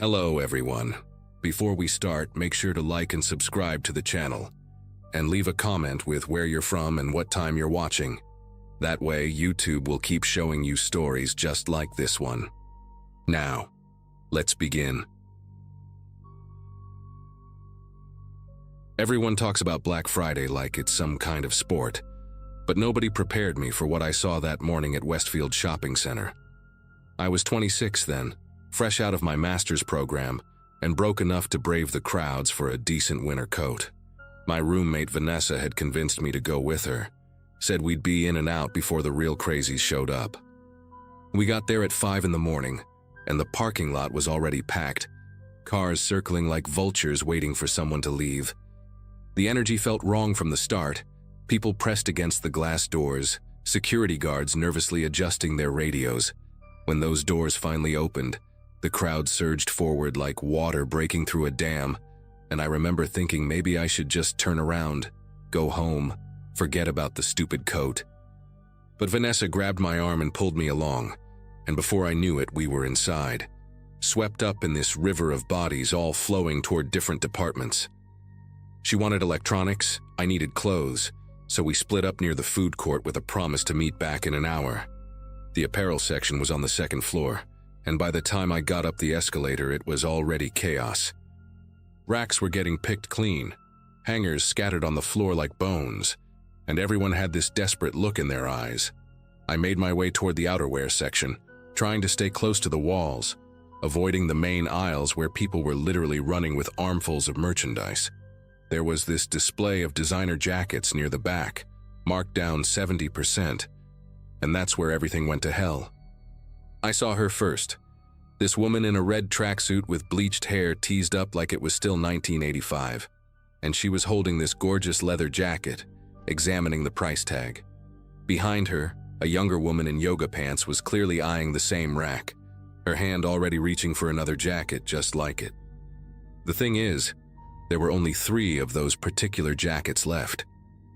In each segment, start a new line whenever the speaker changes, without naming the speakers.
Hello everyone. Before we start, make sure to like and subscribe to the channel, and leave a comment with where you're from and what time you're watching. That way, YouTube will keep showing you stories just like this one. Now, let's begin. Everyone talks about Black Friday like it's some kind of sport, but nobody prepared me for what I saw that morning at Westfield Shopping Center. I was 26 then, fresh out of my master's program, and broke enough to brave the crowds for a decent winter coat. My roommate Vanessa had convinced me to go with her, said we'd be in and out before the real crazies showed up. We got there at 5 in the morning, and the parking lot was already packed, cars circling like vultures waiting for someone to leave. The energy felt wrong from the start. People pressed against the glass doors, security guards nervously adjusting their radios. When those doors finally opened, the crowd surged forward like water breaking through a dam, and I remember thinking maybe I should just turn around, go home, forget about the stupid coat. But Vanessa grabbed my arm and pulled me along, and before I knew it, we were inside, swept up in this river of bodies all flowing toward different departments. She wanted electronics, I needed clothes, so we split up near the food court with a promise to meet back in an hour. The apparel section was on the second floor, and by the time I got up the escalator, it was already chaos. Racks were getting picked clean, hangers scattered on the floor like bones, and everyone had this desperate look in their eyes. I made my way toward the outerwear section, trying to stay close to the walls, avoiding the main aisles where people were literally running with armfuls of merchandise. There was this display of designer jackets near the back, marked down 70%, and that's where everything went to hell. I saw her first. This woman in a red tracksuit with bleached hair teased up like it was still 1985, and she was holding this gorgeous leather jacket, examining the price tag. Behind her, a younger woman in yoga pants was clearly eyeing the same rack, her hand already reaching for another jacket just like it. The thing is, there were only 3 of those particular jackets left.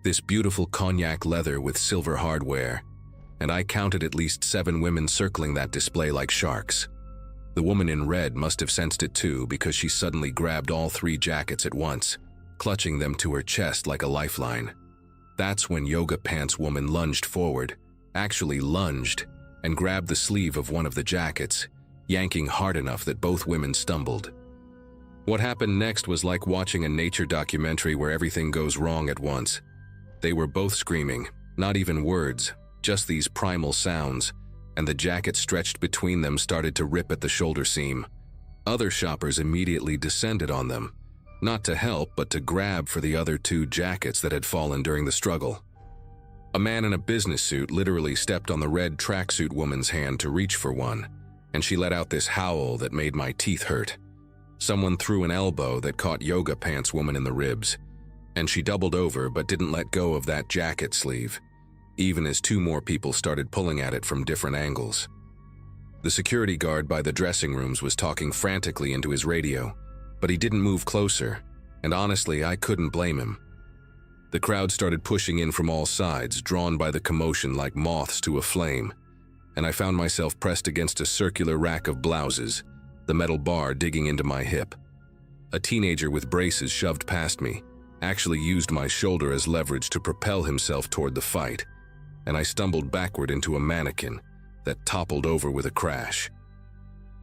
This beautiful cognac leather with silver hardware, and I counted at least 7 women circling that display like sharks. The woman in red must have sensed it too, because she suddenly grabbed all 3 jackets at once, clutching them to her chest like a lifeline. That's when Yoga Pants Woman lunged forward, actually lunged, and grabbed the sleeve of one of the jackets, yanking hard enough that both women stumbled. What happened next was like watching a nature documentary where everything goes wrong at once. They were both screaming, not even words, just these primal sounds, and the jacket stretched between them started to rip at the shoulder seam. Other shoppers immediately descended on them, not to help but to grab for the other 2 jackets that had fallen during the struggle. A man in a business suit literally stepped on the red tracksuit woman's hand to reach for one, and she let out this howl that made my teeth hurt. Someone threw an elbow that caught Yoga Pants Woman in the ribs, and she doubled over but didn't let go of that jacket sleeve, even as 2 more people started pulling at it from different angles. The security guard by the dressing rooms was talking frantically into his radio, but he didn't move closer, and honestly, I couldn't blame him. The crowd started pushing in from all sides, drawn by the commotion like moths to a flame, and I found myself pressed against a circular rack of blouses, the metal bar digging into my hip. A teenager with braces shoved past me, actually used my shoulder as leverage to propel himself toward the fight, and I stumbled backward into a mannequin that toppled over with a crash.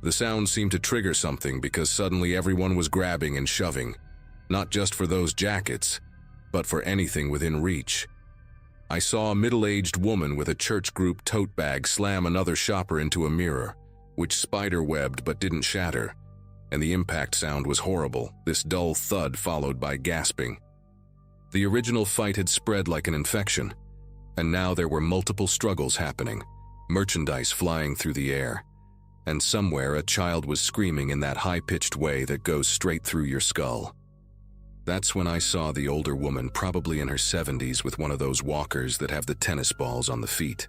The sound seemed to trigger something because suddenly everyone was grabbing and shoving, not just for those jackets, but for anything within reach. I saw a middle-aged woman with a church group tote bag slam another shopper into a mirror, which spider-webbed but didn't shatter, and the impact sound was horrible, this dull thud followed by gasping. The original fight had spread like an infection, and now there were multiple struggles happening, merchandise flying through the air, and somewhere a child was screaming in that high-pitched way that goes straight through your skull. That's when I saw the older woman, probably in her 70s, with one of those walkers that have the tennis balls on the feet.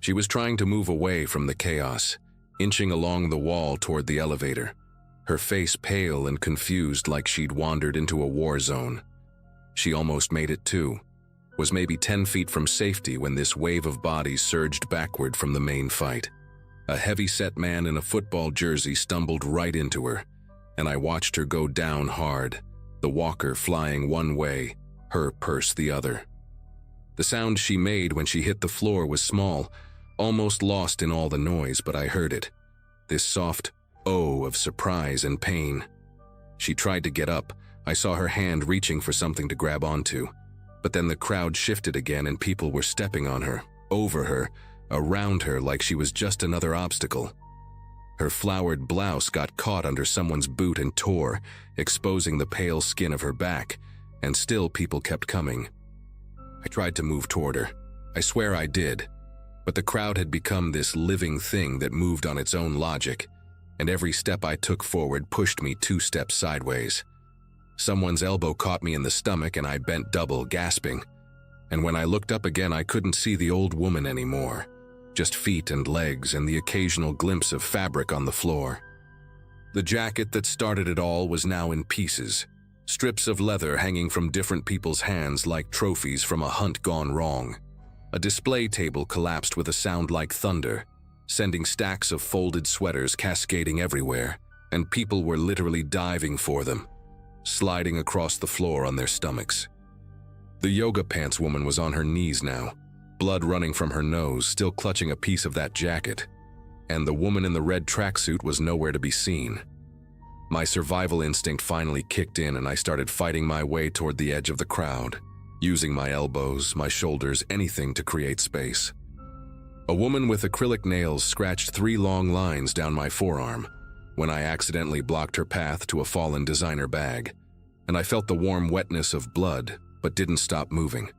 She was trying to move away from the chaos, inching along the wall toward the elevator, her face pale and confused like she'd wandered into a war zone. She almost made it too, was maybe 10 feet from safety when this wave of bodies surged backward from the main fight. A heavy-set man in a football jersey stumbled right into her, and I watched her go down hard, the walker flying one way, her purse the other. The sound she made when she hit the floor was small, almost lost in all the noise, but I heard it. This soft oh of surprise and pain. She tried to get up. I saw her hand reaching for something to grab onto. But then the crowd shifted again and people were stepping on her, over her, around her like she was just another obstacle. Her flowered blouse got caught under someone's boot and tore, exposing the pale skin of her back, and still people kept coming. I tried to move toward her. I swear I did. But the crowd had become this living thing that moved on its own logic, and every step I took forward pushed me 2 steps sideways. Someone's elbow caught me in the stomach and I bent double, gasping. And when I looked up again, I couldn't see the old woman anymore. Just feet and legs and the occasional glimpse of fabric on the floor. The jacket that started it all was now in pieces, strips of leather hanging from different people's hands like trophies from a hunt gone wrong. A display table collapsed with a sound like thunder, sending stacks of folded sweaters cascading everywhere, and people were literally diving for them, sliding across the floor on their stomachs. The yoga pants woman was on her knees now, blood running from her nose, still clutching a piece of that jacket, and the woman in the red tracksuit was nowhere to be seen. My survival instinct finally kicked in and I started fighting my way toward the edge of the crowd, using my elbows, my shoulders, anything to create space. A woman with acrylic nails scratched 3 long lines down my forearm when I accidentally blocked her path to a fallen designer bag, and I felt the warm wetness of blood, but didn't stop moving.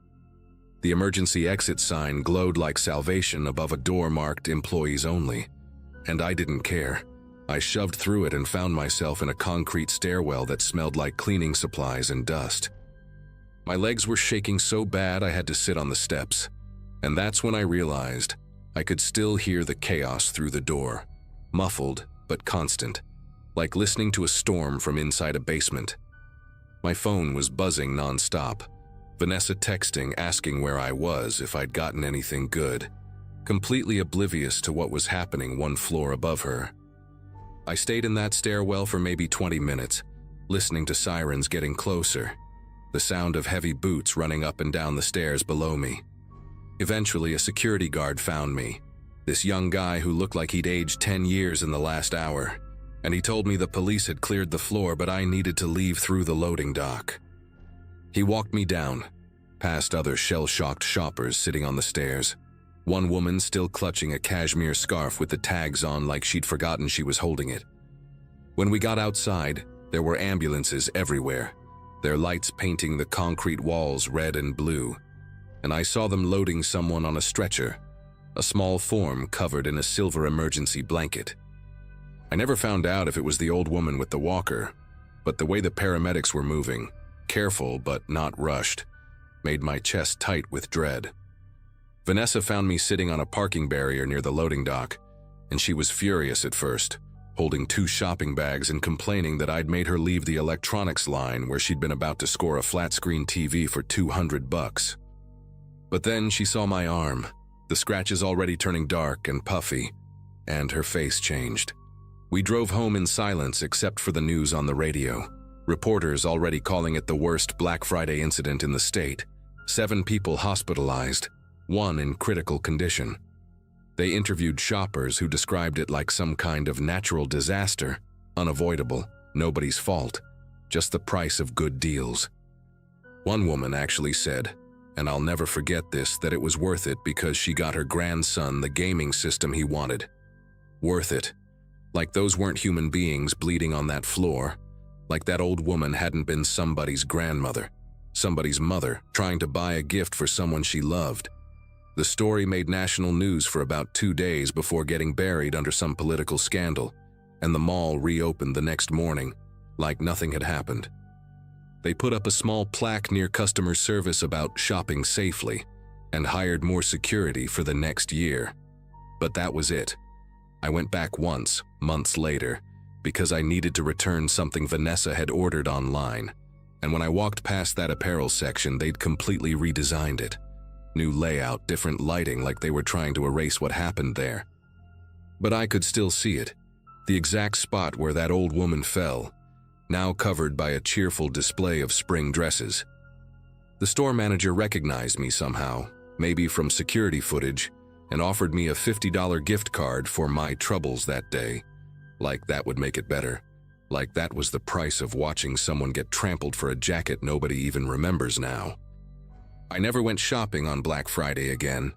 The emergency exit sign glowed like salvation above a door marked "Employees Only," and I didn't care. I shoved through it and found myself in a concrete stairwell that smelled like cleaning supplies and dust. My legs were shaking so bad I had to sit on the steps, and that's when I realized I could still hear the chaos through the door, muffled but constant, like listening to a storm from inside a basement. My phone was buzzing nonstop, Vanessa texting asking where I was, if I'd gotten anything good, completely oblivious to what was happening 1 floor above her. I stayed in that stairwell for maybe 20 minutes, listening to sirens getting closer, the sound of heavy boots running up and down the stairs below me. Eventually, a security guard found me, this young guy who looked like he'd aged 10 years in the last hour, and he told me the police had cleared the floor but I needed to leave through the loading dock. He walked me down, past other shell-shocked shoppers sitting on the stairs, one woman still clutching a cashmere scarf with the tags on like she'd forgotten she was holding it. When we got outside, there were ambulances everywhere, their lights painting the concrete walls red and blue, and I saw them loading someone on a stretcher, a small form covered in a silver emergency blanket. I never found out if it was the old woman with the walker, but the way the paramedics were moving, careful but not rushed, made my chest tight with dread. Vanessa found me sitting on a parking barrier near the loading dock, and she was furious at first, holding 2 shopping bags and complaining that I'd made her leave the electronics line where she'd been about to score a flat-screen TV for $200. But then she saw my arm, the scratches already turning dark and puffy, and her face changed. We drove home in silence except for the news on the radio. Reporters already calling it the worst Black Friday incident in the state. 7 people hospitalized, 1 in critical condition. They interviewed shoppers who described it like some kind of natural disaster, unavoidable, nobody's fault, just the price of good deals. One woman actually said, and I'll never forget this, that it was worth it because she got her grandson the gaming system he wanted. Worth it. Like those weren't human beings bleeding on that floor. Like that old woman hadn't been somebody's grandmother, somebody's mother, trying to buy a gift for someone she loved. The story made national news for about 2 days before getting buried under some political scandal, and the mall reopened the next morning, like nothing had happened. They put up a small plaque near customer service about shopping safely, and hired more security for the next year. But that was it. I went back once, months later, because I needed to return something Vanessa had ordered online, and when I walked past that apparel section, they'd completely redesigned it. New layout, different lighting, like they were trying to erase what happened there. But I could still see it, the exact spot where that old woman fell, now covered by a cheerful display of spring dresses. The store manager recognized me somehow, maybe from security footage, and offered me a $50 gift card for my troubles that day. Like that would make it better. Like that was the price of watching someone get trampled for a jacket nobody even remembers now. I never went shopping on Black Friday again,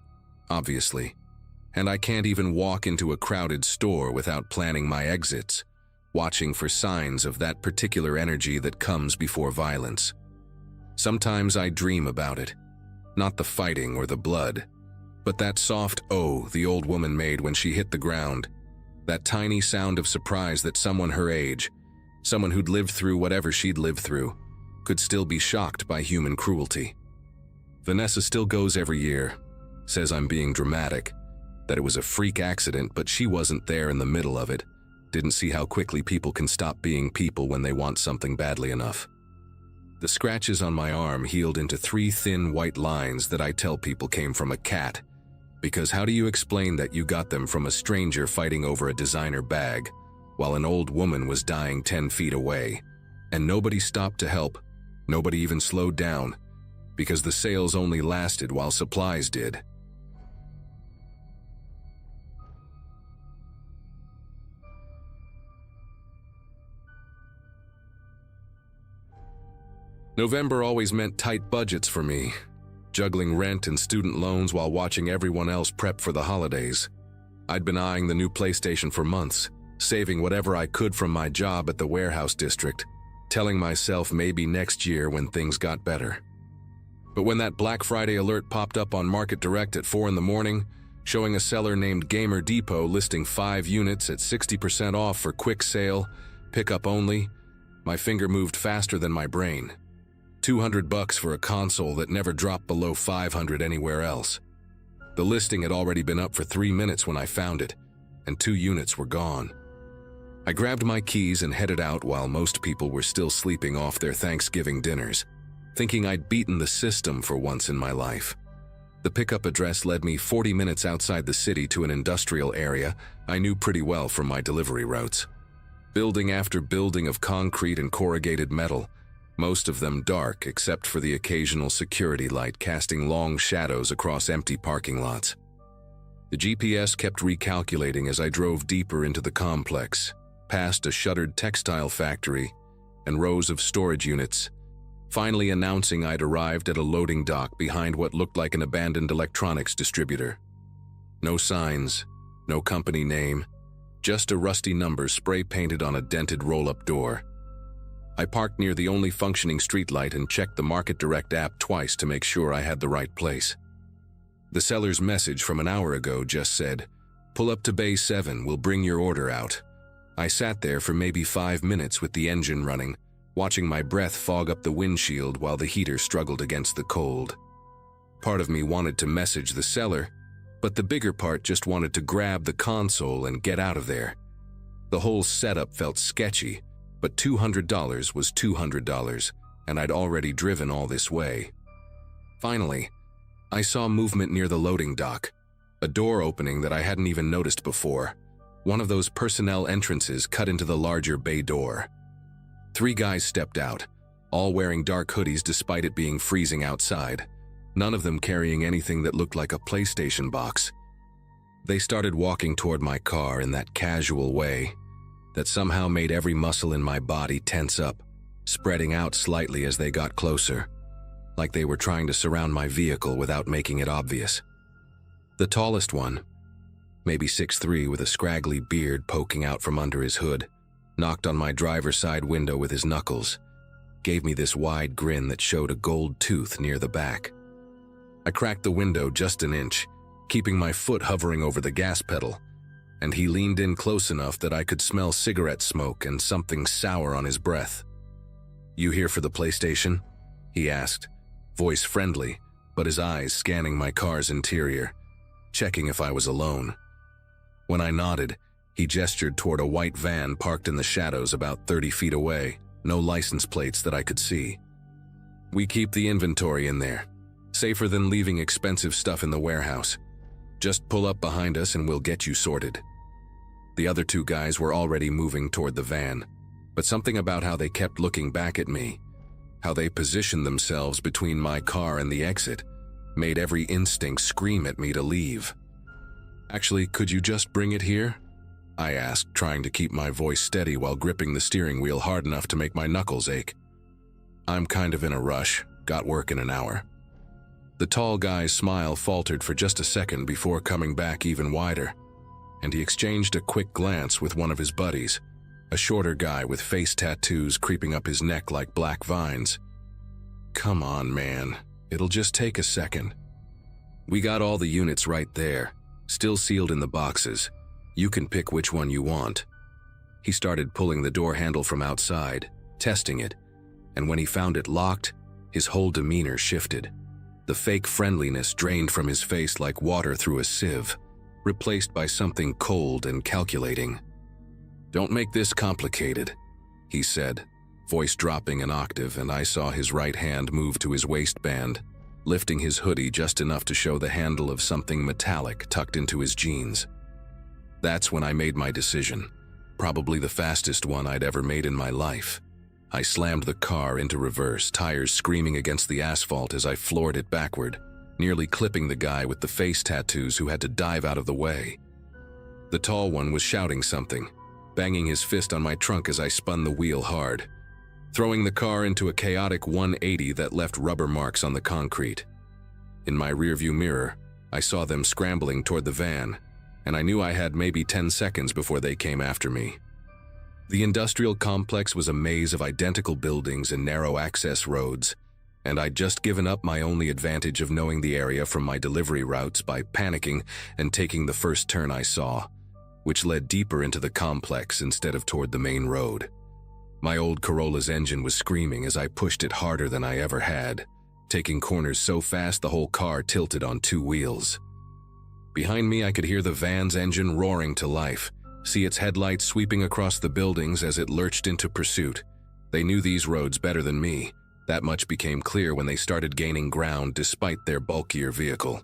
obviously. And I can't even walk into a crowded store without planning my exits, watching for signs of that particular energy that comes before violence. Sometimes I dream about it. Not the fighting or the blood, but that soft "oh" the old woman made when she hit the ground. That tiny sound of surprise that someone her age, someone who'd lived through whatever she'd lived through, could still be shocked by human cruelty. Vanessa still goes every year, says I'm being dramatic, that it was a freak accident, but she wasn't there in the middle of it, didn't see how quickly people can stop being people when they want something badly enough. The scratches on my arm healed into 3 thin white lines that I tell people came from a cat, because how do you explain that you got them from a stranger fighting over a designer bag, while an old woman was dying 10 feet away, and nobody stopped to help, nobody even slowed down, because the sales only lasted while supplies did. November always meant tight budgets for me, juggling rent and student loans while watching everyone else prep for the holidays. I'd been eyeing the new PlayStation for months, saving whatever I could from my job at the warehouse district, telling myself maybe next year when things got better. But when that Black Friday alert popped up on Market Direct at 4 in the morning, showing a seller named Gamer Depot listing 5 units at 60% off for quick sale, pickup only, my finger moved faster than my brain. $200 for a console that never dropped below $500 anywhere else. The listing had already been up for 3 minutes when I found it, and 2 units were gone. I grabbed my keys and headed out while most people were still sleeping off their Thanksgiving dinners, thinking I'd beaten the system for once in my life. The pickup address led me 40 minutes outside the city to an industrial area I knew pretty well from my delivery routes. Building after building of concrete and corrugated metal, most of them dark except for the occasional security light casting long shadows across empty parking lots. The GPS kept recalculating as I drove deeper into the complex, past a shuttered textile factory and rows of storage units, finally announcing I'd arrived at a loading dock behind what looked like an abandoned electronics distributor. No signs, no company name, just a rusty number spray-painted on a dented roll-up door. I parked near the only functioning streetlight and checked the Market Direct app twice to make sure I had the right place. The seller's message from an hour ago just said, "Pull up to Bay 7, we'll bring your order out." I sat there for maybe 5 minutes with the engine running, watching my breath fog up the windshield while the heater struggled against the cold. Part of me wanted to message the seller, but the bigger part just wanted to grab the console and get out of there. The whole setup felt sketchy, but $200 was $200, and I'd already driven all this way. Finally, I saw movement near the loading dock, a door opening that I hadn't even noticed before, one of those personnel entrances cut into the larger bay door. 3 guys stepped out, all wearing dark hoodies despite it being freezing outside, none of them carrying anything that looked like a PlayStation box. They started walking toward my car in that casual way that somehow made every muscle in my body tense up, spreading out slightly as they got closer, like they were trying to surround my vehicle without making it obvious. The tallest one, maybe 6'3" with a scraggly beard poking out from under his hood, knocked on my driver's side window with his knuckles, gave me this wide grin that showed a gold tooth near the back. I cracked the window just an inch, keeping my foot hovering over the gas pedal, and he leaned in close enough that I could smell cigarette smoke and something sour on his breath. "You here for the PlayStation?" he asked, voice friendly, but his eyes scanning my car's interior, checking if I was alone. When I nodded, he gestured toward a white van parked in the shadows about 30 feet away, no license plates that I could see. "We keep the inventory in there, safer than leaving expensive stuff in the warehouse. Just pull up behind us and we'll get you sorted." The other two guys were already moving toward the van, but something about how they kept looking back at me, how they positioned themselves between my car and the exit, made every instinct scream at me to leave. "Actually, could you just bring it here?" I asked, trying to keep my voice steady while gripping the steering wheel hard enough to make my knuckles ache. "I'm kind of in a rush, got work in an hour." The tall guy's smile faltered for just a second before coming back even wider, and he exchanged a quick glance with one of his buddies, a shorter guy with face tattoos creeping up his neck like black vines. "Come on, man. It'll just take a second. We got all the units right there, still sealed in the boxes. You can pick which one you want." He started pulling the door handle from outside, testing it, and when he found it locked, his whole demeanor shifted. The fake friendliness drained from his face like water through a sieve, replaced by something cold and calculating. "Don't make this complicated," he said, voice dropping an octave, and I saw his right hand move to his waistband, lifting his hoodie just enough to show the handle of something metallic tucked into his jeans. That's when I made my decision, probably the fastest one I'd ever made in my life. I slammed the car into reverse, tires screaming against the asphalt as I floored it backward, nearly clipping the guy with the face tattoos who had to dive out of the way. The tall one was shouting something, banging his fist on my trunk as I spun the wheel hard, throwing the car into a chaotic 180 that left rubber marks on the concrete. In my rearview mirror, I saw them scrambling toward the van, and I knew I had maybe 10 seconds before they came after me. The industrial complex was a maze of identical buildings and narrow access roads, and I'd just given up my only advantage of knowing the area from my delivery routes by panicking and taking the first turn I saw, which led deeper into the complex instead of toward the main road. My old Corolla's engine was screaming as I pushed it harder than I ever had, taking corners so fast the whole car tilted on two wheels. Behind me, I could hear the van's engine roaring to life, see its headlights sweeping across the buildings as it lurched into pursuit. They knew these roads better than me. That much became clear when they started gaining ground despite their bulkier vehicle.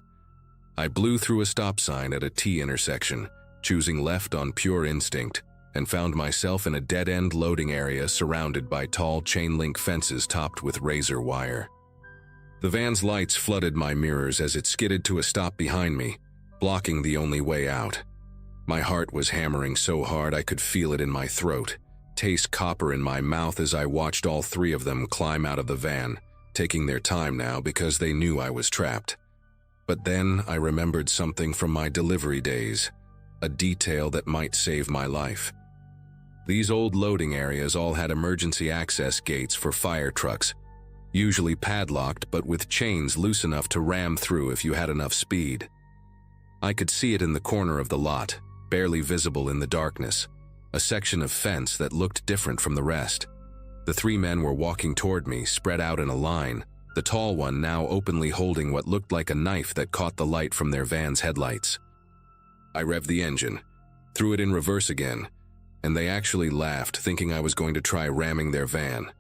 I blew through a stop sign at a T intersection, choosing left on pure instinct, and found myself in a dead-end loading area surrounded by tall chain-link fences topped with razor wire. The van's lights flooded my mirrors as it skidded to a stop behind me, blocking the only way out. My heart was hammering so hard I could feel it in my throat, taste copper in my mouth as I watched all three of them climb out of the van, taking their time now because they knew I was trapped. But then I remembered something from my delivery days, a detail that might save my life. These old loading areas all had emergency access gates for fire trucks, usually padlocked but with chains loose enough to ram through if you had enough speed. I could see it in the corner of the lot, barely visible in the darkness, a section of fence that looked different from the rest. The three men were walking toward me, spread out in a line, the tall one now openly holding what looked like a knife that caught the light from their van's headlights. I revved the engine, threw it in reverse again, and they actually laughed, thinking I was going to try ramming their van.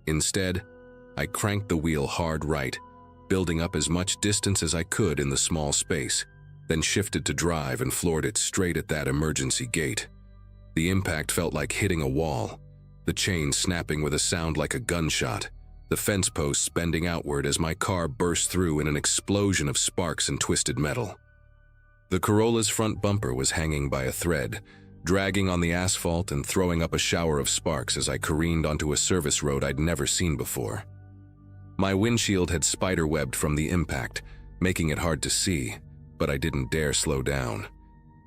Instead, I cranked the wheel hard right, building up as much distance as I could in the small space, then shifted to drive and floored it straight at that emergency gate. The impact felt like hitting a wall, the chain snapping with a sound like a gunshot, the fence posts bending outward as my car burst through in an explosion of sparks and twisted metal. The Corolla's front bumper was hanging by a thread, dragging on the asphalt and throwing up a shower of sparks as I careened onto a service road I'd never seen before. My windshield had spider-webbed from the impact, making it hard to see, but I didn't dare slow down.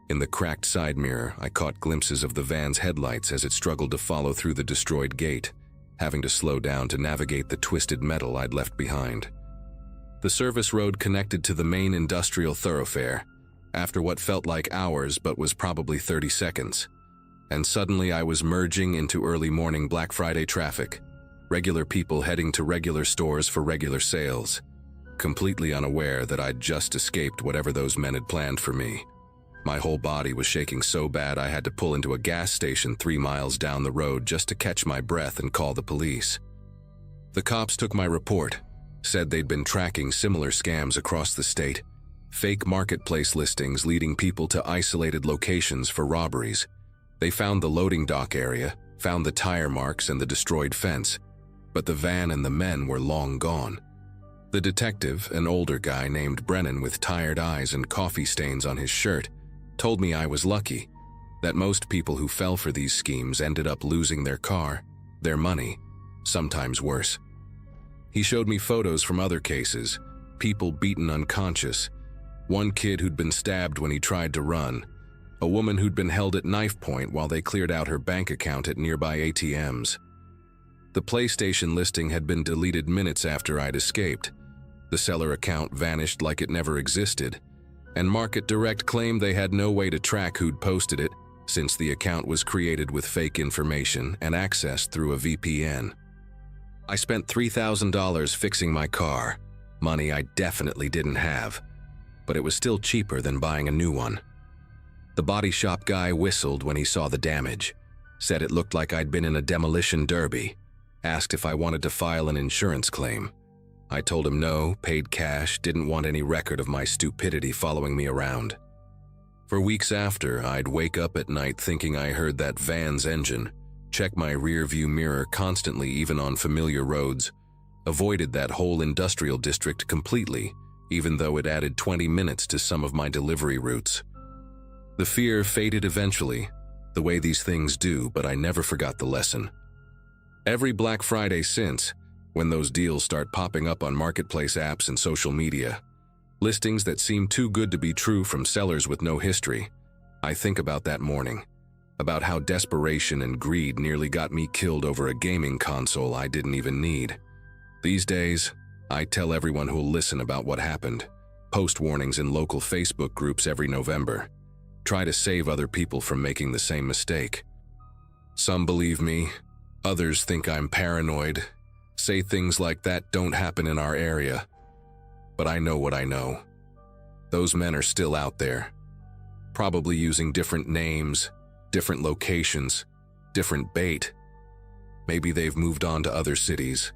In the cracked side mirror, I caught glimpses of the van's headlights as it struggled to follow through the destroyed gate, having to slow down to navigate the twisted metal I'd left behind. The service road connected to the main industrial thoroughfare, after what felt like hours but was probably 30 seconds. And suddenly I was merging into early morning Black Friday traffic, regular people heading to regular stores for regular sales, completely unaware that I'd just escaped whatever those men had planned for me. My whole body was shaking so bad I had to pull into a gas station 3 miles down the road just to catch my breath and call the police. The cops took my report, said they'd been tracking similar scams across the state, Fake marketplace listings leading people to isolated locations for robberies. They found the loading dock area, found the tire marks and the destroyed fence, but the van and the men were long gone. The detective, an older guy named Brennan with tired eyes and coffee stains on his shirt, told me I was lucky, that most people who fell for these schemes ended up losing their car, their money, sometimes worse. He showed me photos from other cases, people beaten unconscious, one kid who'd been stabbed when he tried to run, a woman who'd been held at knife point while they cleared out her bank account at nearby ATMs. The PlayStation listing had been deleted minutes after I'd escaped. The seller account vanished like it never existed, and Market Direct claimed they had no way to track who'd posted it since the account was created with fake information and accessed through a VPN. I spent $3,000 fixing my car, money I definitely didn't have, but it was still cheaper than buying a new one. The body shop guy whistled when he saw the damage, said it looked like I'd been in a demolition derby, asked if I wanted to file an insurance claim. I told him no, paid cash, didn't want any record of my stupidity following me around. For weeks after, I'd wake up at night thinking I heard that van's engine, check my rear view mirror constantly even on familiar roads, avoided that whole industrial district completely, even though it added 20 minutes to some of my delivery routes. The fear faded eventually, the way these things do, but I never forgot the lesson. Every Black Friday since, when those deals start popping up on marketplace apps and social media, listings that seem too good to be true from sellers with no history, I think about that morning, about how desperation and greed nearly got me killed over a gaming console I didn't even need. These days, I tell everyone who'll listen about what happened, post warnings in local Facebook groups every November, try to save other people from making the same mistake. Some believe me, others think I'm paranoid, say things like that don't happen in our area. But I know what I know. Those men are still out there, probably using different names, different locations, different bait. Maybe they've moved on to other cities,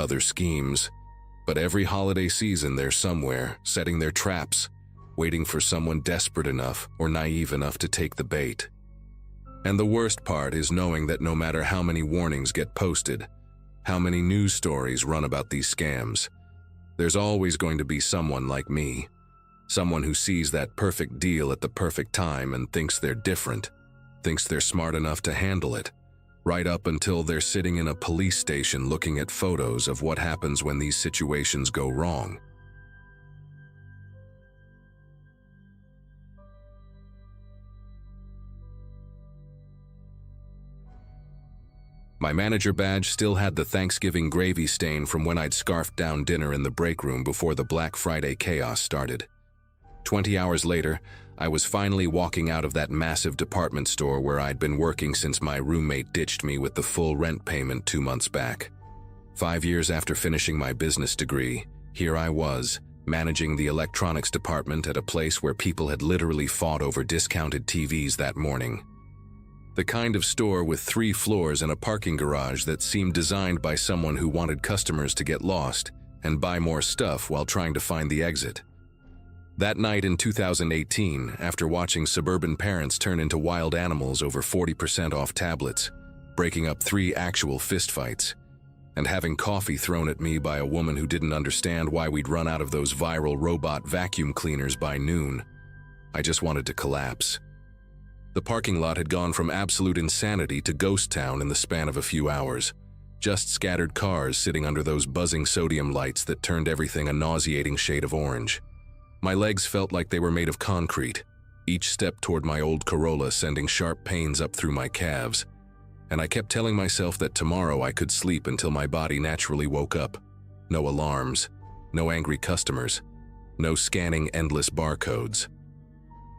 other schemes, but every holiday season they're somewhere, setting their traps, waiting for someone desperate enough or naive enough to take the bait. And the worst part is knowing that no matter how many warnings get posted, how many news stories run about these scams, there's always going to be someone like me, someone who sees that perfect deal at the perfect time and thinks they're different, thinks they're smart enough to handle it, right up until they're sitting in a police station looking at photos of what happens when these situations go wrong. My manager badge still had the Thanksgiving gravy stain from when I'd scarfed down dinner in the break room before the Black Friday chaos started. 20 hours later, I was finally walking out of that massive department store where I'd been working since my roommate ditched me with the full rent payment 2 months back. 5 years after finishing my business degree, here I was, managing the electronics department at a place where people had literally fought over discounted TVs that morning. The kind of store with 3 floors and a parking garage that seemed designed by someone who wanted customers to get lost and buy more stuff while trying to find the exit. That night in 2018, after watching suburban parents turn into wild animals over 40% off tablets, breaking up 3 actual fistfights, and having coffee thrown at me by a woman who didn't understand why we'd run out of those viral robot vacuum cleaners by noon, I just wanted to collapse. The parking lot had gone from absolute insanity to ghost town in the span of a few hours. Just scattered cars sitting under those buzzing sodium lights that turned everything a nauseating shade of orange. My legs felt like they were made of concrete, each step toward my old Corolla sending sharp pains up through my calves. And I kept telling myself that tomorrow I could sleep until my body naturally woke up. No alarms, no angry customers, no scanning endless barcodes.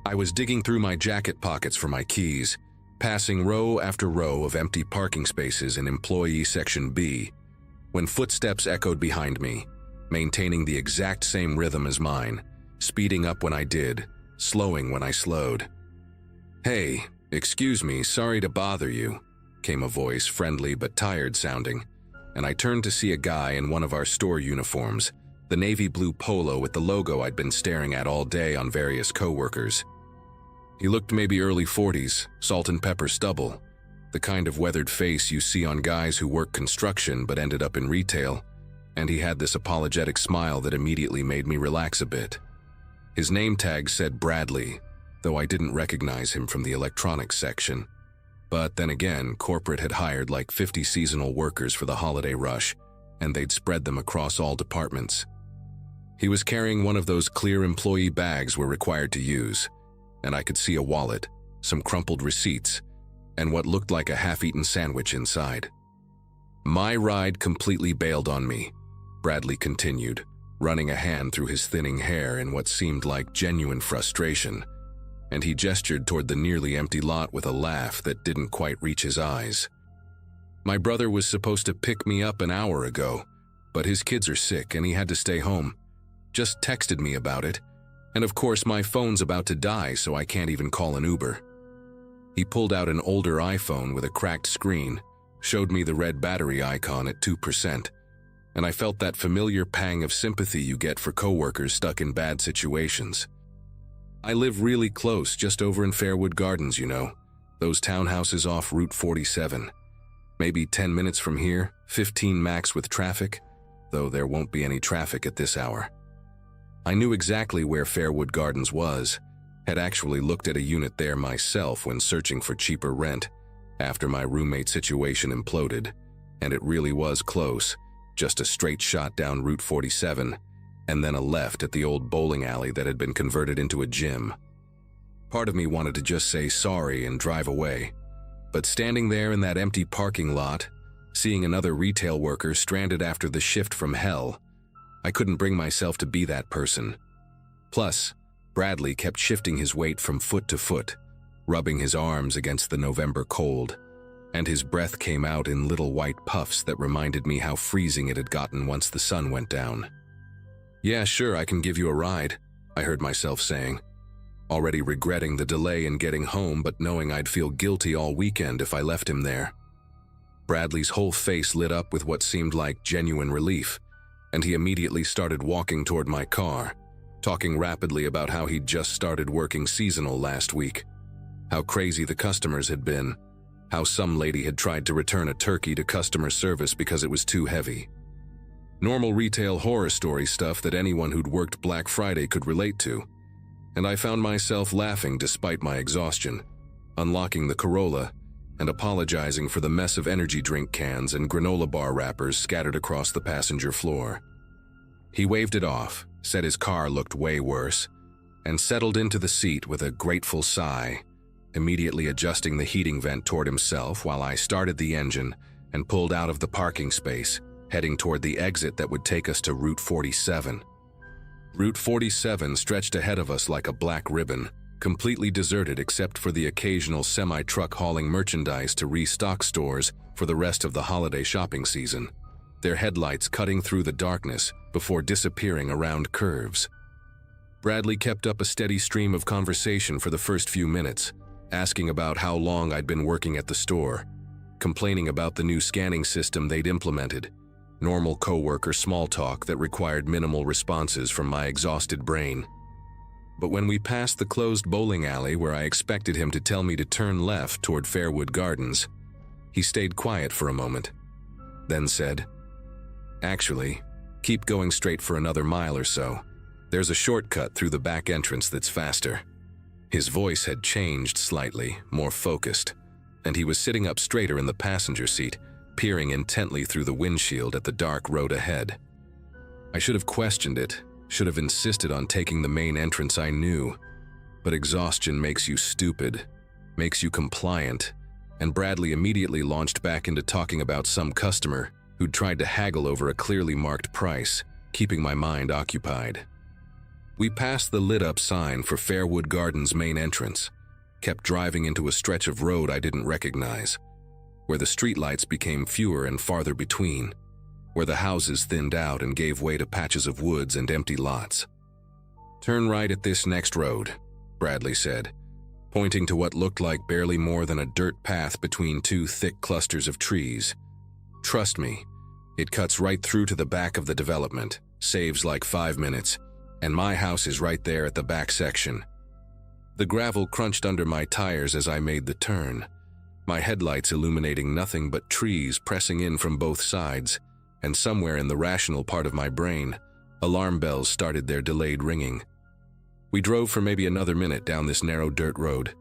I was digging through my jacket pockets for my keys, passing row after row of empty parking spaces in Employee Section B, when footsteps echoed behind me, maintaining the exact same rhythm as mine, speeding up when I did, slowing when I slowed. "Hey, excuse me, sorry to bother you," came a voice, friendly but tired sounding, and I turned to see a guy in one of our store uniforms, the navy blue polo with the logo I'd been staring at all day on various coworkers. He looked maybe early 40s, salt and pepper stubble, the kind of weathered face you see on guys who work construction but ended up in retail, and he had this apologetic smile that immediately made me relax a bit. His name tag said Bradley, though I didn't recognize him from the electronics section. But then again, corporate had hired like 50 seasonal workers for the holiday rush, and they'd spread them across all departments. He was carrying one of those clear employee bags we're required to use, and I could see a wallet, some crumpled receipts, and what looked like a half-eaten sandwich inside. "My ride completely bailed on me," Bradley continued, running a hand through his thinning hair in what seemed like genuine frustration, and he gestured toward the nearly empty lot with a laugh that didn't quite reach his eyes. "My brother was supposed to pick me up an hour ago, but his kids are sick and he had to stay home. Just texted me about it, and of course my phone's about to die, so I can't even call an Uber." He pulled out an older iPhone with a cracked screen, showed me the red battery icon at 2%, and I felt that familiar pang of sympathy you get for coworkers stuck in bad situations. I live really close, just over in Fairwood Gardens, you know, those townhouses off Route 47. Maybe 10 minutes from here, 15 max with traffic, though there won't be any traffic at this hour. I knew exactly where Fairwood Gardens was, had actually looked at a unit there myself when searching for cheaper rent after my roommate situation imploded, and it really was close, just a straight shot down Route 47, and then a left at the old bowling alley that had been converted into a gym. Part of me wanted to just say sorry and drive away, but standing there in that empty parking lot, seeing another retail worker stranded after the shift from hell, I couldn't bring myself to be that person. Plus, Bradley kept shifting his weight from foot to foot, rubbing his arms against the November cold, and his breath came out in little white puffs that reminded me how freezing it had gotten once the sun went down. "Yeah, sure, I can give you a ride," I heard myself saying, already regretting the delay in getting home but knowing I'd feel guilty all weekend if I left him there. Bradley's whole face lit up with what seemed like genuine relief, and he immediately started walking toward my car, talking rapidly about how he'd just started working seasonal last week, how crazy the customers had been, how some lady had tried to return a turkey to customer service because it was too heavy. Normal retail horror story stuff that anyone who'd worked Black Friday could relate to, and I found myself laughing despite my exhaustion, unlocking the Corolla and apologizing for the mess of energy drink cans and granola bar wrappers scattered across the passenger floor. He waved it off, said his car looked way worse, and settled into the seat with a grateful sigh, immediately adjusting the heating vent toward himself while I started the engine and pulled out of the parking space, heading toward the exit that would take us to Route 47. Route 47 stretched ahead of us like a black ribbon, completely deserted except for the occasional semi-truck hauling merchandise to restock stores for the rest of the holiday shopping season, their headlights cutting through the darkness before disappearing around curves. Bradley kept up a steady stream of conversation for the first few minutes, asking about how long I'd been working at the store, complaining about the new scanning system they'd implemented, normal coworker small talk that required minimal responses from my exhausted brain. But when we passed the closed bowling alley where I expected him to tell me to turn left toward Fairwood Gardens, he stayed quiet for a moment, then said, "Actually, keep going straight for another mile or so. There's a shortcut through the back entrance that's faster." His voice had changed slightly, more focused, and he was sitting up straighter in the passenger seat, peering intently through the windshield at the dark road ahead. I should have questioned it, should have insisted on taking the main entrance I knew, but exhaustion makes you stupid, makes you compliant, and Bradley immediately launched back into talking about some customer who'd tried to haggle over a clearly marked price, keeping my mind occupied. We passed the lit-up sign for Fairwood Gardens' main entrance, kept driving into a stretch of road I didn't recognize, where the streetlights became fewer and farther between, where the houses thinned out and gave way to patches of woods and empty lots. "Turn right at this next road," Bradley said, pointing to what looked like barely more than a dirt path between two thick clusters of trees. "Trust me, it cuts right through to the back of the development." Saves like 5 minutes, and my house is right there at the back section. The gravel crunched under my tires as I made the turn, my headlights illuminating nothing but trees pressing in from both sides, and somewhere in the rational part of my brain, alarm bells started their delayed ringing. We drove for maybe another minute down this narrow dirt road,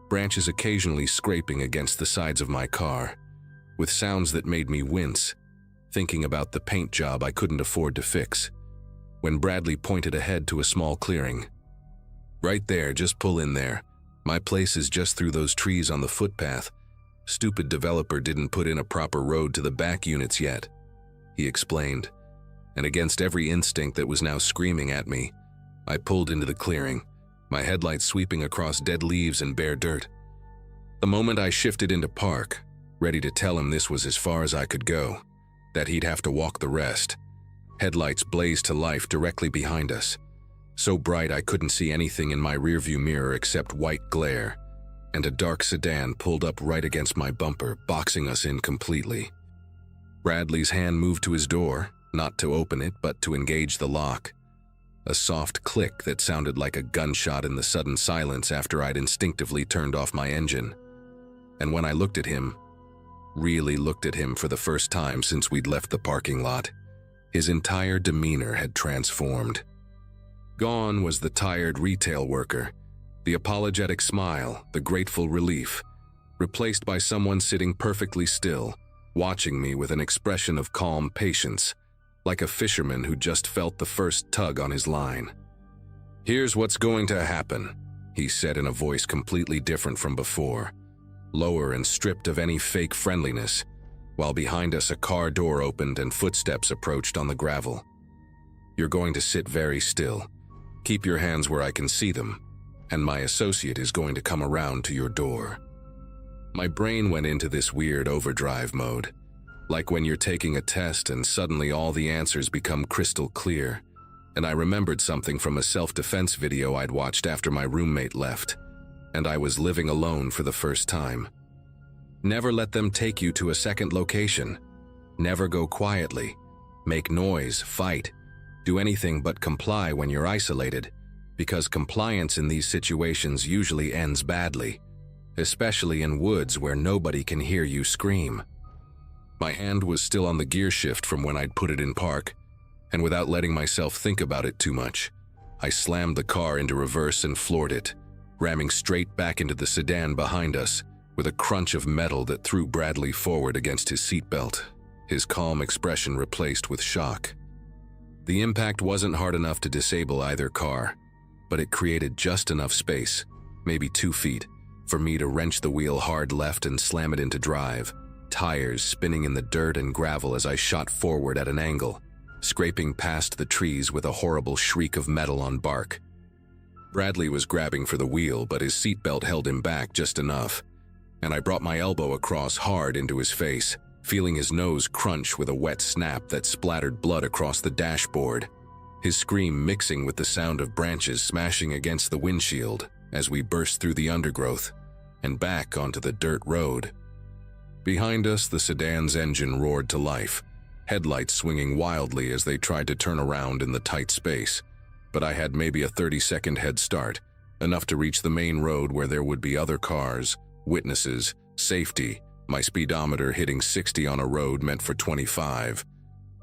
branches occasionally scraping against the sides of my car, with sounds that made me wince, thinking about the paint job I couldn't afford to fix, when Bradley pointed ahead to a small clearing. "Right there, just pull in there. My place is just through those trees on the footpath. Stupid developer didn't put in a proper road to the back units yet," he explained, and against every instinct that was now screaming at me, I pulled into the clearing, my headlights sweeping across dead leaves and bare dirt. The moment I shifted into park, ready to tell him this was as far as I could go, that he'd have to walk the rest, headlights blazed to life directly behind us, so bright I couldn't see anything in my rearview mirror except white glare, and a dark sedan pulled up right against my bumper, boxing us in completely. Bradley's hand moved to his door, not to open it, but to engage the lock. A soft click that sounded like a gunshot in the sudden silence after I'd instinctively turned off my engine. And when I looked at him, really looked at him for the first time since we'd left the parking lot, his entire demeanor had transformed. Gone was the tired retail worker, the apologetic smile, the grateful relief, replaced by someone sitting perfectly still, watching me with an expression of calm patience, like a fisherman who just felt the first tug on his line. "Here's what's going to happen," he said in a voice completely different from before, lower and stripped of any fake friendliness, while behind us a car door opened and footsteps approached on the gravel. "You're going to sit very still. Keep your hands where I can see them, and my associate is going to come around to your door." My brain went into this weird overdrive mode, like when you're taking a test and suddenly all the answers become crystal clear, and I remembered something from a self-defense video I'd watched after my roommate left, and I was living alone for the first time. Never let them take you to a second location. Never go quietly. Make noise, fight, do anything but comply when you're isolated, because compliance in these situations usually ends badly, especially in woods where nobody can hear you scream. My hand was still on the gear shift from when I'd put it in park, and without letting myself think about it too much, I slammed the car into reverse and floored it, ramming straight back into the sedan behind us with a crunch of metal that threw Bradley forward against his seatbelt, his calm expression replaced with shock. The impact wasn't hard enough to disable either car, but it created just enough space, maybe 2 feet, for me to wrench the wheel hard left and slam it into drive, tires spinning in the dirt and gravel as I shot forward at an angle, scraping past the trees with a horrible shriek of metal on bark. Bradley was grabbing for the wheel, but his seatbelt held him back just enough, and I brought my elbow across hard into his face, feeling his nose crunch with a wet snap that splattered blood across the dashboard, his scream mixing with the sound of branches smashing against the windshield as we burst through the undergrowth and back onto the dirt road. Behind us, the sedan's engine roared to life, headlights swinging wildly as they tried to turn around in the tight space, but I had maybe a 30-second head start, enough to reach the main road where there would be other cars, witnesses, safety, my speedometer hitting 60 on a road meant for 25,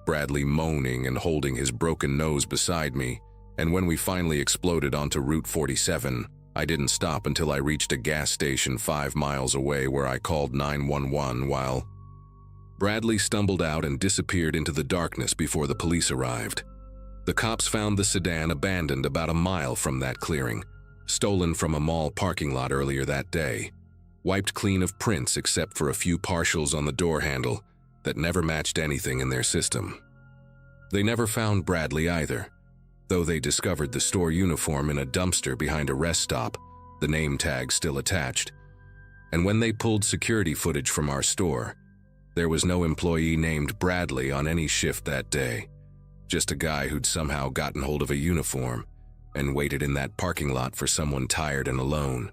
Bradley moaning and holding his broken nose beside me, and when we finally exploded onto Route 47, I didn't stop until I reached a gas station 5 miles away where I called 911 while Bradley stumbled out and disappeared into the darkness before the police arrived. The cops found the sedan abandoned about a mile from that clearing, stolen from a mall parking lot earlier that day, wiped clean of prints except for a few partials on the door handle that never matched anything in their system. They never found Bradley either, though they discovered the store uniform in a dumpster behind a rest stop, the name tag still attached. And when they pulled security footage from our store, there was no employee named Bradley on any shift that day, just a guy who'd somehow gotten hold of a uniform and waited in that parking lot for someone tired and alone.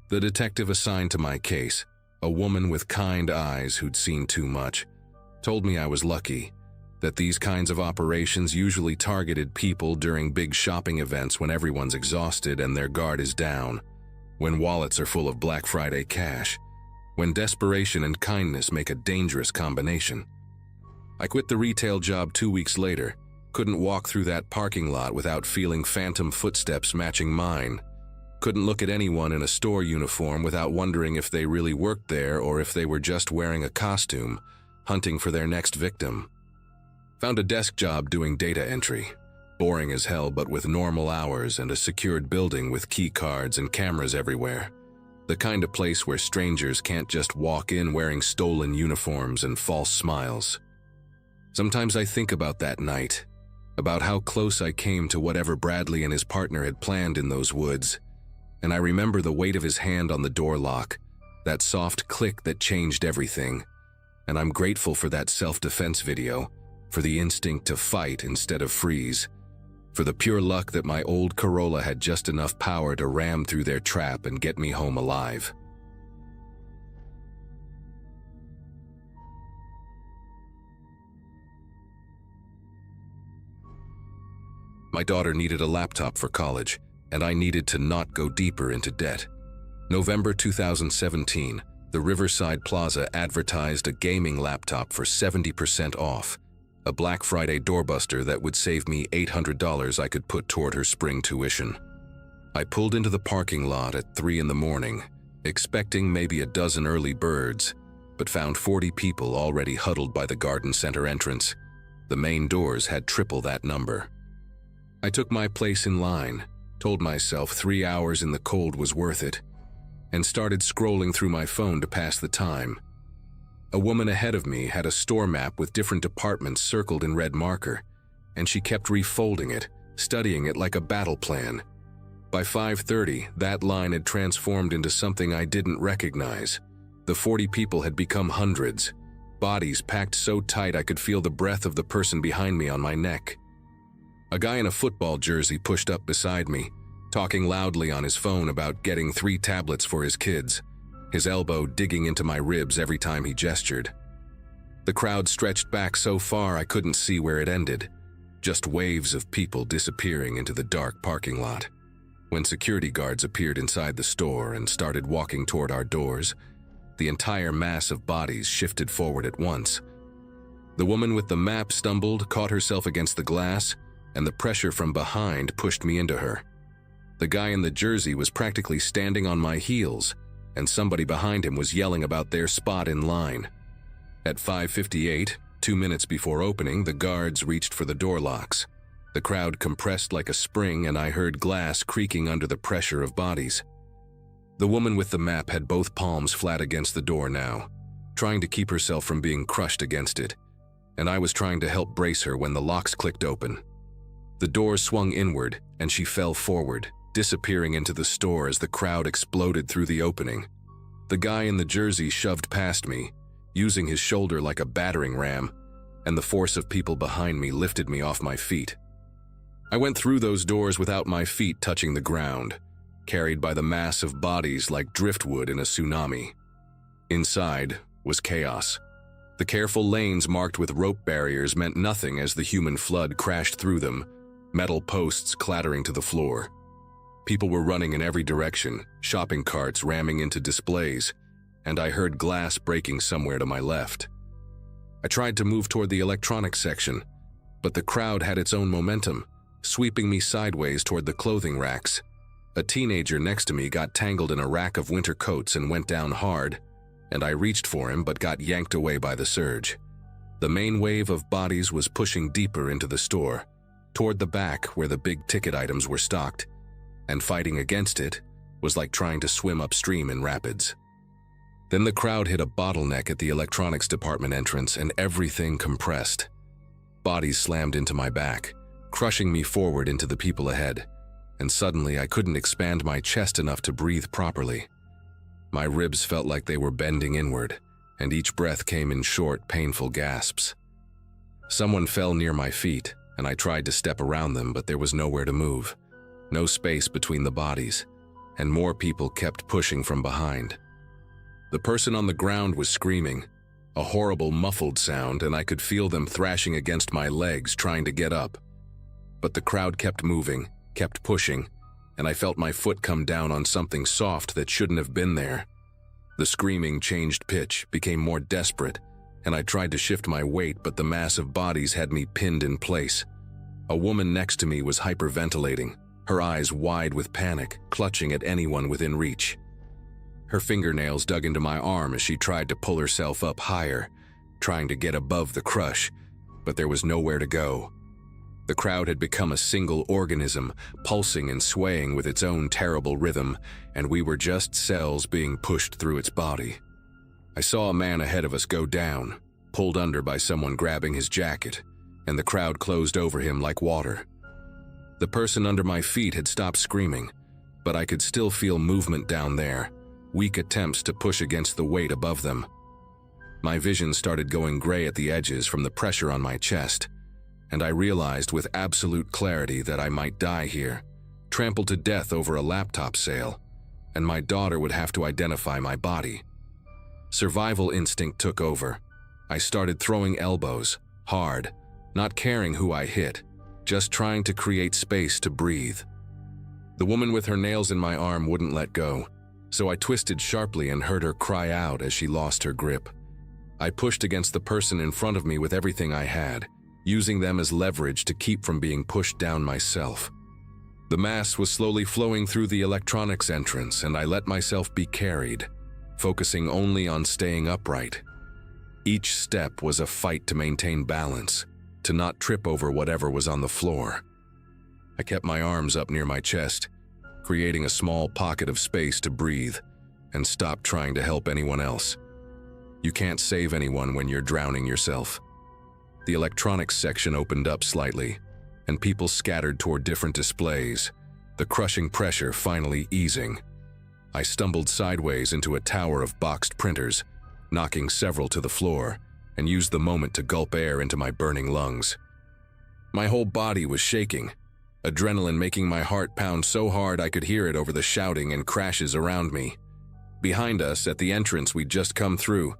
The detective assigned to my case, a woman with kind eyes who'd seen too much, told me I was lucky, that these kinds of operations usually targeted people during big shopping events when everyone's exhausted and their guard is down, when wallets are full of Black Friday cash, when desperation and kindness make a dangerous combination. I quit the retail job 2 weeks later, couldn't walk through that parking lot without feeling phantom footsteps matching mine, couldn't look at anyone in a store uniform without wondering if they really worked there or if they were just wearing a costume, hunting for their next victim. Found a desk job doing data entry, boring as hell but with normal hours and a secured building with key cards and cameras everywhere. The kind of place where strangers can't just walk in wearing stolen uniforms and false smiles. Sometimes I think about that night, about how close I came to whatever Bradley and his partner had planned in those woods, and I remember the weight of his hand on the door lock, that soft click that changed everything, and I'm grateful for that self-defense video, for the instinct to fight instead of freeze, for the pure luck that my old Corolla had just enough power to ram through their trap and get me home alive. My daughter needed a laptop for college, and I needed to not go deeper into debt. November 2017, the Riverside Plaza advertised a gaming laptop for 70% off, a Black Friday doorbuster that would save me $800 I could put toward her spring tuition. I pulled into the parking lot at 3 in the morning, expecting maybe a dozen early birds, but found 40 people already huddled by the garden center entrance. The main doors had triple that number. I took my place in line, told myself 3 hours in the cold was worth it, and started scrolling through my phone to pass the time. A woman ahead of me had a store map with different departments circled in red marker, and she kept refolding it, studying it like a battle plan. By 5:30, that line had transformed into something I didn't recognize. The 40 people had become hundreds, bodies packed so tight I could feel the breath of the person behind me on my neck. A guy in a football jersey pushed up beside me, talking loudly on his phone about getting 3 tablets for his kids, his elbow digging into my ribs every time he gestured. The crowd stretched back so far I couldn't see where it ended, just waves of people disappearing into the dark parking lot. When security guards appeared inside the store and started walking toward our doors, the entire mass of bodies shifted forward at once. The woman with the map stumbled, caught herself against the glass, and the pressure from behind pushed me into her. The guy in the jersey was practically standing on my heels, and somebody behind him was yelling about their spot in line. At 5:58, 2 minutes before opening, the guards reached for the door locks. The crowd compressed like a spring, and I heard glass creaking under the pressure of bodies. The woman with the map had both palms flat against the door now, trying to keep herself from being crushed against it, and I was trying to help brace her when the locks clicked open. The door swung inward, and she fell forward, disappearing into the store as the crowd exploded through the opening. The guy in the jersey shoved past me, using his shoulder like a battering ram, and the force of people behind me lifted me off my feet. I went through those doors without my feet touching the ground, carried by the mass of bodies like driftwood in a tsunami. Inside was chaos. The careful lanes marked with rope barriers meant nothing as the human flood crashed through them, metal posts clattering to the floor. People were running in every direction, shopping carts ramming into displays, and I heard glass breaking somewhere to my left. I tried to move toward the electronics section, but the crowd had its own momentum, sweeping me sideways toward the clothing racks. A teenager next to me got tangled in a rack of winter coats and went down hard, and I reached for him but got yanked away by the surge. The main wave of bodies was pushing deeper into the store, toward the back where the big-ticket items were stocked, and fighting against it was like trying to swim upstream in rapids. Then the crowd hit a bottleneck at the electronics department entrance and everything compressed. Bodies slammed into my back, crushing me forward into the people ahead, and suddenly I couldn't expand my chest enough to breathe properly. My ribs felt like they were bending inward, and each breath came in short, painful gasps. Someone fell near my feet, and I tried to step around them, but there was nowhere to move, no space between the bodies, and more people kept pushing from behind. The person on the ground was screaming, A horrible muffled sound, and I could feel them thrashing against my legs trying to get up. But the crowd kept moving, kept pushing, and I felt my foot come down on something soft that shouldn't have been there. The screaming changed pitch, became more desperate, and I tried to shift my weight, but the mass of bodies had me pinned in place. A woman next to me was hyperventilating, her eyes wide with panic, clutching at anyone within reach. Her fingernails dug into my arm as she tried to pull herself up higher, trying to get above the crush, but there was nowhere to go. The crowd had become a single organism, pulsing and swaying with its own terrible rhythm, and we were just cells being pushed through its body. I saw a man ahead of us go down, pulled under by someone grabbing his jacket, and the crowd closed over him like water. The person under my feet had stopped screaming, but I could still feel movement down there, weak attempts to push against the weight above them. My vision started going gray at the edges from the pressure on my chest, and I realized with absolute clarity that I might die here, trampled to death over a laptop sale, and my daughter would have to identify my body. Survival instinct took over. I started throwing elbows, hard, not caring who I hit, just trying to create space to breathe. The woman with her nails in my arm wouldn't let go, so I twisted sharply and heard her cry out as she lost her grip. I pushed against the person in front of me with everything I had, using them as leverage to keep from being pushed down myself. The mass was slowly flowing through the electronics entrance, and I let myself be carried, focusing only on staying upright. Each step was a fight to maintain balance, to not trip over whatever was on the floor. I kept my arms up near my chest, creating a small pocket of space to breathe, and stopped trying to help anyone else. You can't save anyone when you're drowning yourself. The electronics section opened up slightly, and people scattered toward different displays, the crushing pressure finally easing. I stumbled sideways into a tower of boxed printers, knocking several to the floor, and used the moment to gulp air into my burning lungs. My whole body was shaking, adrenaline making my heart pound so hard I could hear it over the shouting and crashes around me. Behind us, at the entrance we'd just come through,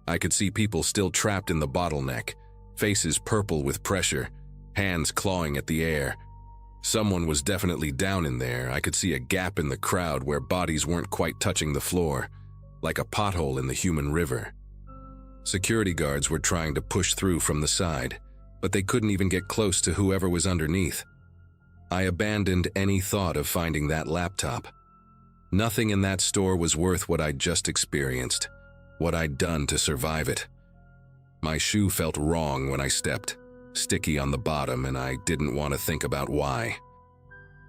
I could see people still trapped in the bottleneck, faces purple with pressure, hands clawing at the air. Someone was definitely down in there. I could see a gap in the crowd where bodies weren't quite touching the floor, like a pothole in the human river. Security guards were trying to push through from the side, but they couldn't even get close to whoever was underneath. I abandoned any thought of finding that laptop. Nothing in that store was worth what I'd just experienced, what I'd done to survive it. My shoe felt wrong when I stepped, sticky on the bottom, and I didn't want to think about why.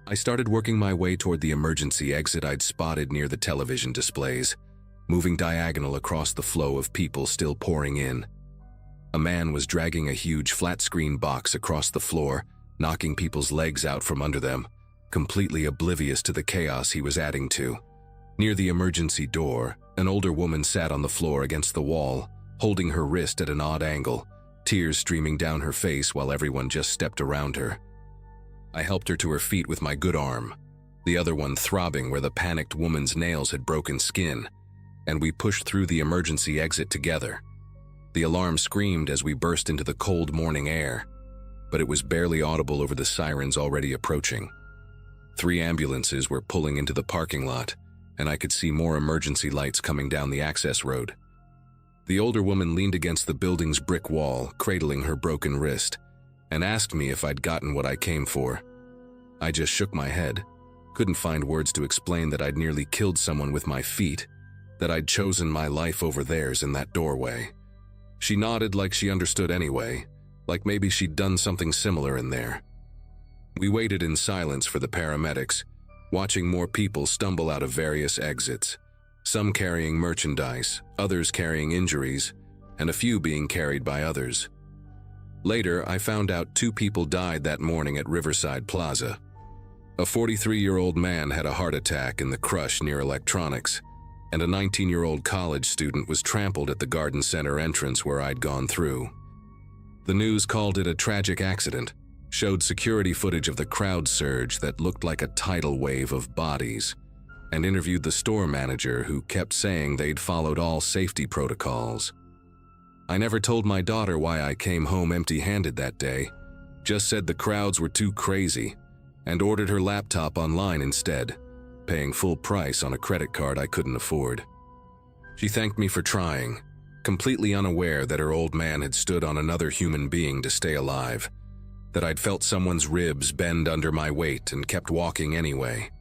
I started working my way toward the emergency exit I'd spotted near the television displays, moving diagonal across the flow of people still pouring in. A man was dragging a huge flat-screen box across the floor, knocking people's legs out from under them, completely oblivious to the chaos he was adding to. Near the emergency door, an older woman sat on the floor against the wall, holding her wrist at an odd angle, tears streaming down her face while everyone just stepped around her. I helped her to her feet with my good arm, the other one throbbing where the panicked woman's nails had broken skin, and we pushed through the emergency exit together. The alarm screamed as we burst into the cold morning air, but it was barely audible over the sirens already approaching. 3 ambulances were pulling into the parking lot, and I could see more emergency lights coming down the access road. The older woman leaned against the building's brick wall, cradling her broken wrist, and asked me if I'd gotten what I came for. I just shook my head, couldn't find words to explain that I'd nearly killed someone with my feet, that I'd chosen my life over theirs in that doorway. She nodded like she understood anyway, like maybe she'd done something similar in there. We waited in silence for the paramedics, watching more people stumble out of various exits, some carrying merchandise, others carrying injuries, and a few being carried by others. Later, I found out 2 people died that morning at Riverside Plaza. A 43-year-old man had a heart attack in the crush near electronics, and a 19-year-old college student was trampled at the Garden Center entrance where I'd gone through. The news called it a tragic accident, showed security footage of the crowd surge that looked like a tidal wave of bodies, and interviewed the store manager who kept saying they'd followed all safety protocols. I never told my daughter why I came home empty-handed that day, just said the crowds were too crazy, and ordered her laptop online instead, paying full price on a credit card I couldn't afford. She thanked me for trying, completely unaware that her old man had stood on another human being to stay alive, that I'd felt someone's ribs bend under my weight and kept walking anyway.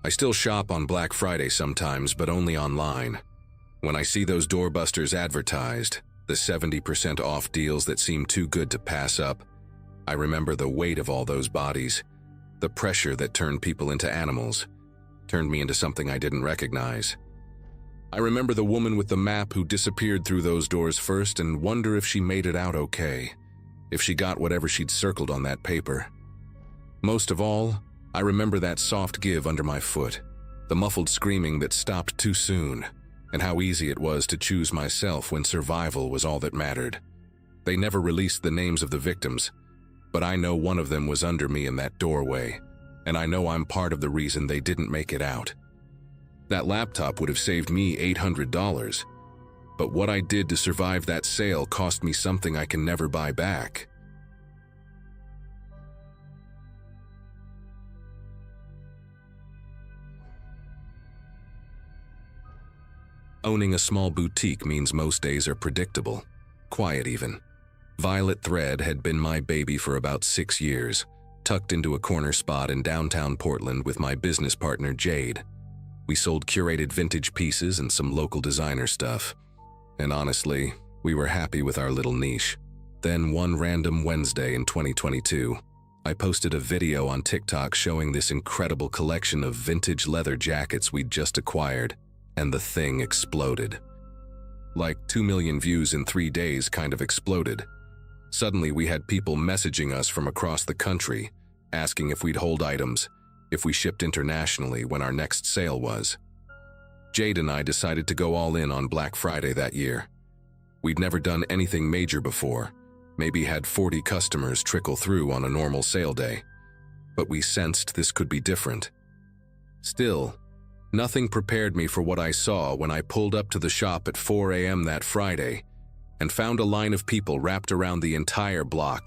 I still shop on Black Friday sometimes, but only online. When I see those doorbusters advertised, the 70% off deals that seem too good to pass up, I remember the weight of all those bodies, the pressure that turned people into animals, turned me into something I didn't recognize. I remember the woman with the map who disappeared through those doors first and wonder if she made it out okay, if she got whatever she'd circled on that paper. Most of all, I remember that soft give under my foot, the muffled screaming that stopped too soon, and how easy it was to choose myself when survival was all that mattered. They never released the names of the victims, but I know one of them was under me in that doorway, and I know I'm part of the reason they didn't make it out. That laptop would have saved me $800, but what I did to survive that sale cost me something I can never buy back. Owning a small boutique means most days are predictable, quiet even. Violet Thread had been my baby for about 6 years, tucked into a corner spot in downtown Portland with my business partner Jade. We sold curated vintage pieces and some local designer stuff. And honestly, we were happy with our little niche. Then one random Wednesday in 2022, I posted a video on TikTok showing this incredible collection of vintage leather jackets we'd just acquired, and the thing exploded. Like 2 million views in 3 days kind of exploded. Suddenly we had people messaging us from across the country, asking if we'd hold items, if we shipped internationally when our next sale was. Jade and I decided to go all in on Black Friday that year. We'd never done anything major before, maybe had 40 customers trickle through on a normal sale day. But we sensed this could be different. Still, nothing prepared me for what I saw when I pulled up to the shop at 4 a.m. that Friday and found a line of people wrapped around the entire block,